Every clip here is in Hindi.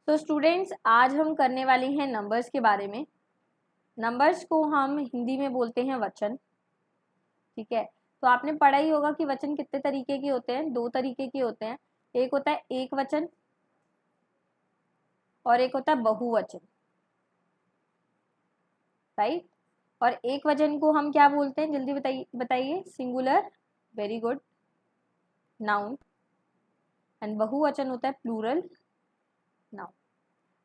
तो स्टूडेंट्स आज हम करने वाले हैं नंबर्स के बारे में। नंबर्स को हम हिंदी में बोलते हैं वचन। ठीक है, तो आपने पढ़ा ही होगा कि वचन कितने तरीके के होते हैं। दो तरीके के होते हैं, एक होता है एक वचन और एक होता है बहुवचन, राइट। और एक वचन को हम क्या बोलते हैं, जल्दी बताइए बताइए। Singular, very good, noun. And बहुवचन होता है प्लूरल नाउन।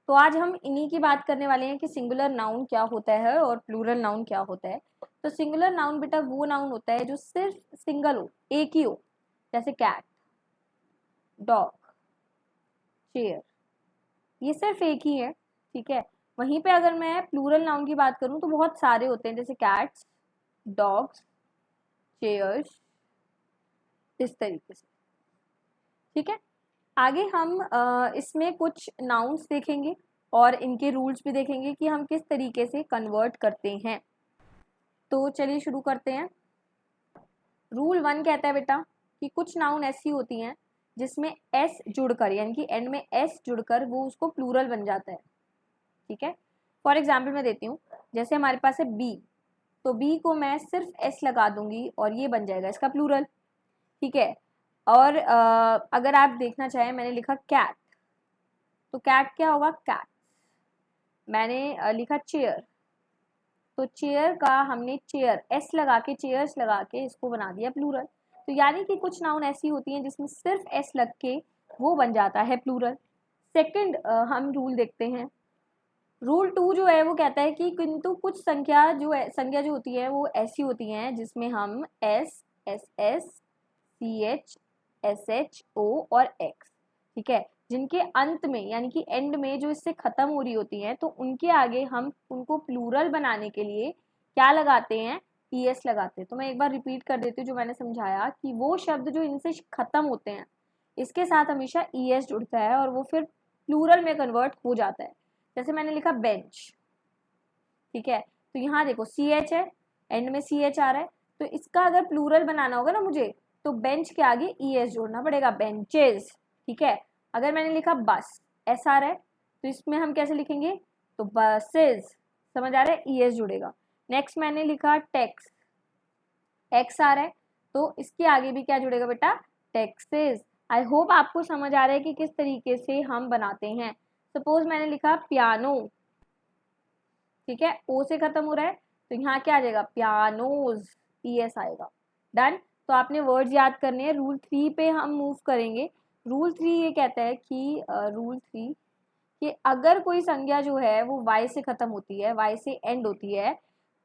तो आज हम इन्हीं की बात करने वाले हैं कि सिंगुलर नाउन क्या होता है और प्लूरल नाउन क्या होता है। तो सिंगुलर नाउन बेटा वो नाउन होता है जो सिर्फ सिंगल हो, एक ही हो, जैसे कैट, डॉग, चेयर, ये सिर्फ एक ही है। ठीक है, वहीं पे अगर मैं प्लूरल नाउन की बात करूं तो बहुत सारे होते हैं, जैसे कैट्स, डॉग्स, चेयर्स, इस तरीके से। ठीक है, आगे हम इसमें कुछ नाउन्स देखेंगे और इनके रूल्स भी देखेंगे कि हम किस तरीके से कन्वर्ट करते हैं। तो चलिए शुरू करते हैं। रूल 1 कहता है बेटा कि कुछ नाउन ऐसी होती हैं जिसमें एस जुड़कर, यानी कि एंड में एस जुड़कर वो उसको प्लूरल बन जाता है। ठीक है, फॉर एग्जाम्पल मैं देती हूँ, जैसे हमारे पास है बी, तो बी को मैं सिर्फ एस लगा दूंगी और ये बन जाएगा इसका प्लूरल। ठीक है, और अगर आप देखना चाहें, मैंने लिखा कैट, तो कैट क्या होगा, कैट। मैंने लिखा चेयर, तो चेयर का हमने चेयर एस लगा के, चेयर्स लगा के इसको बना दिया प्लूरल। तो यानी कि कुछ नाउन ऐसी होती हैं जिसमें सिर्फ एस लग के वो बन जाता है प्लूरल। सेकंड हम रूल देखते हैं। रूल 2 जो है वो कहता है कि किंतु कुछ संख्या जो होती है वो ऐसी होती हैं जिसमें हम S, S S, C H, S H, O और एक्स, ठीक है, जिनके अंत में यानी कि एंड में जो इससे खत्म हो रही होती हैं, तो उनके आगे हम उनको प्लूरल बनाने के लिए क्या लगाते हैं, ईएस लगाते हैं। तो मैं एक बार रिपीट कर देती हूँ जो मैंने समझाया, कि वो शब्द जो इनसे खत्म होते हैं इसके साथ हमेशा ईएस जुड़ता है और वो फिर प्लूरल में कन्वर्ट हो जाता है। जैसे मैंने लिखा बेंच, ठीक है, तो यहाँ देखो सी एच है, एंड में सी एच आ रहा है, तो इसका अगर प्लूरल बनाना होगा ना मुझे, तो बेंच के आगे ई एस जोड़ना पड़ेगा, बेंचेस। ठीक है, अगर मैंने लिखा बस, एस आ रहा है, तो इसमें हम कैसे लिखेंगे, तो बसेस, समझ आ रहा है, ई एस जुड़ेगा। नेक्स्ट मैंने लिखा टैक्स, एक्स आ रहा है, तो इसके आगे भी क्या जुड़ेगा बेटा, टैक्सेस। आई होप आपको समझ आ रहा है कि किस तरीके से हम बनाते हैं। सपोज मैंने लिखा पियानो, ठीक है, ओ से खत्म हो रहा है, तो यहाँ क्या आ जाएगा, पियानोज, पीएस आएगा। डन। तो आपने वर्ड्स याद करने हैं। रूल 3 पे हम मूव करेंगे। रूल 3 ये कहता है कि रूल 3 कि अगर कोई संज्ञा जो है वो y से खत्म होती है, y से एंड होती है,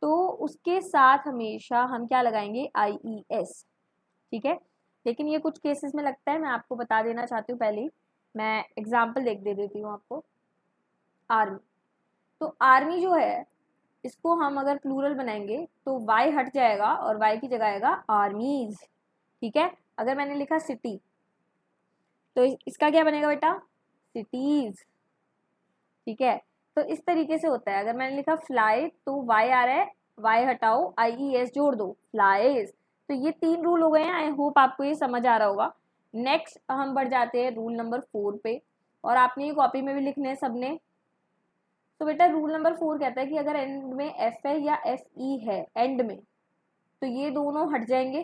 तो उसके साथ हमेशा हम क्या लगाएंगे, आई ई एस। ठीक है, लेकिन ये कुछ केसेस में लगता है, मैं आपको बता देना चाहती हूँ पहले ही। मैं एग्जाम्पल दे देती हूँ आपको। आर्मी, तो आर्मी जो है इसको हम अगर प्लूरल बनाएंगे तो वाई हट जाएगा और वाई की जगह आएगा आर्मीज। ठीक है, अगर मैंने लिखा सिटी, तो इसका क्या बनेगा बेटा, सिटीज। ठीक है, तो इस तरीके से होता है। अगर मैंने लिखा फ्लाई, तो वाई आ रहा है, वाई हटाओ, आई ई एस जोड़ दो, फ्लाइज। तो ये 3 रूल हो गए हैं। आई होप आपको ये समझ आ रहा होगा। नेक्स्ट हम बढ़ जाते हैं रूल नंबर 4 पे, और आपने ये कॉपी में भी लिखने हैं सबने। तो बेटा रूल नंबर 4 कहता है कि अगर एंड में एफ है या एफ ई है एंड में, तो ये दोनों हट जाएंगे।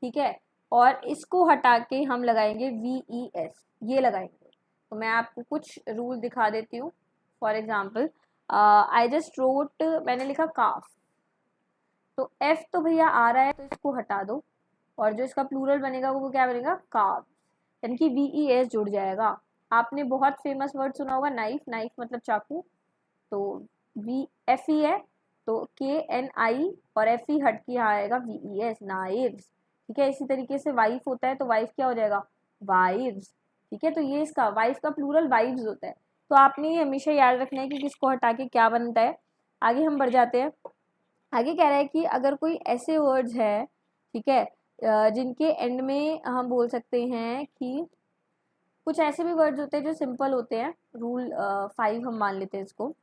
ठीक है, और इसको हटा के हम लगाएंगे वी ई एस, ये लगाएंगे। तो मैं आपको कुछ रूल दिखा देती हूँ। For example I just road, मैंने लिखा काफ, तो एफ तो भैया आ रहा है तो इसको हटा दो, और जो इसका प्लूरल बनेगा वो क्या बनेगा, काफ, यानी कि वी ई एस जुड़ जाएगा। आपने बहुत फेमस वर्ड सुना होगा नाइफ, नाइफ मतलब चाकू, तो वी एफ ई है, तो के एन आई और एफ ई हट के यहाँ आएगा वी ई एस, नाइव्स। ठीक है, इसी तरीके से वाइफ होता है तो वाइफ क्या हो जाएगा, वाइव्स। ठीक है, तो ये इसका वाइफ का प्लूरल वाइव्स होता है। तो आपने ये हमेशा याद रखना है कि किसको हटा के क्या बनता है। आगे हम बढ़ जाते हैं। आगे कह रहा है कि अगर कोई ऐसे वर्ड्स है, ठीक है, जिनके एंड में हम बोल सकते हैं कि कुछ ऐसे भी वर्ड्स होते हैं जो सिंपल होते हैं, रूल 5 हम मान लेते हैं इसको,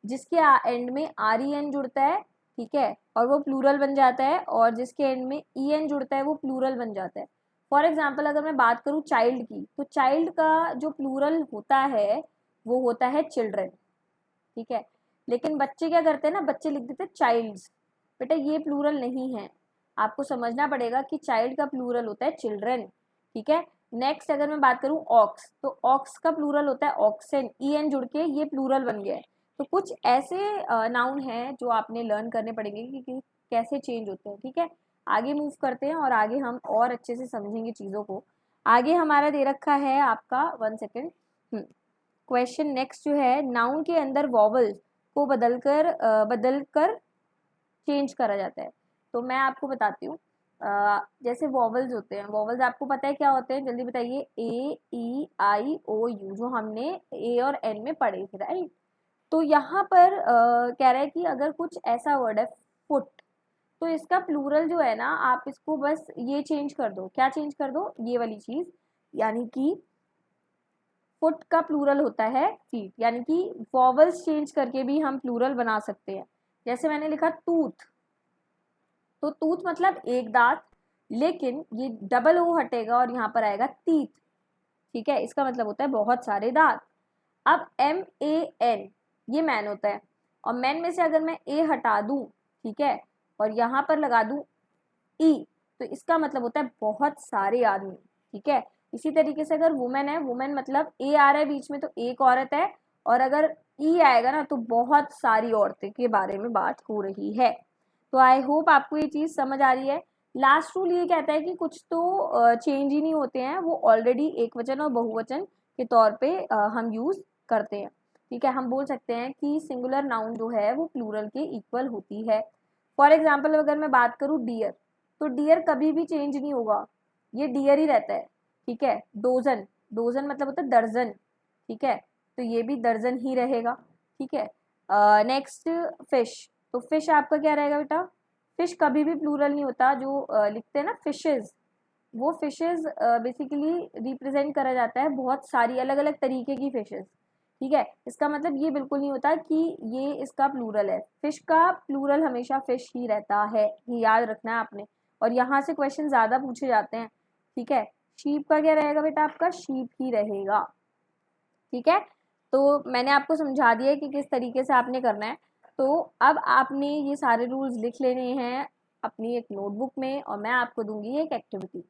जिसके एंड में आर ई एन जुड़ता है, ठीक है, और वो प्लूरल बन जाता है, और जिसके एंड में ई एन जुड़ता है वो प्लूरल बन जाता है। फॉर एग्जाम्पल अगर मैं बात करूँ चाइल्ड की, तो चाइल्ड का जो प्लूरल होता है वो होता है चिल्ड्रन, ठीक है। लेकिन बच्चे क्या करते हैं ना, बच्चे लिख देते हैं चाइल्ड्स। बेटा ये प्लूरल नहीं है, आपको समझना पड़ेगा कि चाइल्ड का प्लूरल होता है चिल्ड्रन, ठीक है। नेक्स्ट अगर मैं बात करूं ऑक्स, तो ऑक्स का प्लूरल होता है ऑक्सन, ई जुड़ के ये प्लूरल बन गया है। तो कुछ ऐसे नाउन हैं जो आपने लर्न करने पड़ेंगे कि कैसे चेंज होते हैं, ठीक है। आगे मूव करते हैं और आगे हम और अच्छे से समझेंगे चीज़ों को। आगे हमारा दे रखा है आपका 1 सेकेंड क्वेश्चन। नेक्स्ट जो है, नाउन के अंदर वॉवल को बदलकर चेंज करा जाता है। तो मैं आपको बताती हूँ, जैसे वॉवल्स होते हैं, वॉवल्स आपको पता है क्या होते हैं, जल्दी बताइए। ए ई आई ओ यू, जो हमने ए और एन में पढ़े थे, राइट। तो यहाँ पर कह रहा है कि अगर कुछ ऐसा वर्ड है फुट, तो इसका प्लूरल जो है ना, आप इसको बस ये चेंज कर दो। क्या चेंज कर दो? ये वाली चीज़, यानी कि फुट का प्लूरल होता है फीट, यानी कि वॉवल्स चेंज करके भी हम प्लूरल बना सकते हैं। जैसे मैंने लिखा टूथ, तो टूथ मतलब एक दांत, लेकिन ये डबल ओ हटेगा और यहाँ पर आएगा टीथ, ठीक है। इसका मतलब होता है बहुत सारे दांत। अब MAN ये मैन होता है, और मैन में से अगर मैं ए हटा दूं, ठीक है, और यहाँ पर लगा दूं ई, तो इसका मतलब होता है बहुत सारे आदमी, ठीक है। इसी तरीके से अगर वुमेन है, वुमेन मतलब ए आ रहा है बीच में तो एक औरत है, और अगर ई आएगा ना तो बहुत सारी औरतें के बारे में बात हो रही है। तो आई होप आपको ये चीज़ समझ आ रही है। लास्ट रूल ये कहता है कि कुछ तो चेंज ही नहीं होते हैं, वो ऑलरेडी एक वचन और बहुवचन के तौर पे हम यूज़ करते हैं, ठीक है। हम बोल सकते हैं कि सिंगुलर नाउन जो है वो प्लूरल के इक्वल होती है। फॉर एग्जाम्पल अगर मैं बात करूँ डियर, तो डियर कभी भी चेंज नहीं होगा, ये डियर ही रहता है, ठीक है। डोजन, डोजन मतलब होता है दर्जन, ठीक है, तो ये भी दर्जन ही रहेगा, ठीक है। नेक्स्ट फिश, तो फिश आपका क्या रहेगा बेटा? फिश कभी भी प्लूरल नहीं होता। जो लिखते हैं ना फिशेज, वो फिशेज बेसिकली रिप्रेजेंट करा जाता है बहुत सारी अलग अलग तरीके की फिशेज, ठीक है। इसका मतलब ये बिल्कुल नहीं होता कि ये इसका प्लूरल है। फिश का प्लूरल हमेशा फिश ही रहता है, ये याद रखना है आपने। और यहाँ से क्वेश्चन ज़्यादा पूछे जाते हैं, ठीक है। शीप का क्या रहेगा बेटा? आपका शीप ही रहेगा, ठीक है। तो मैंने आपको समझा दिया है कि किस तरीके से आपने करना है। तो अब आपने ये सारे रूल्स लिख लेने हैं अपनी एक नोटबुक में, और मैं आपको दूंगी एक एक्टिविटी।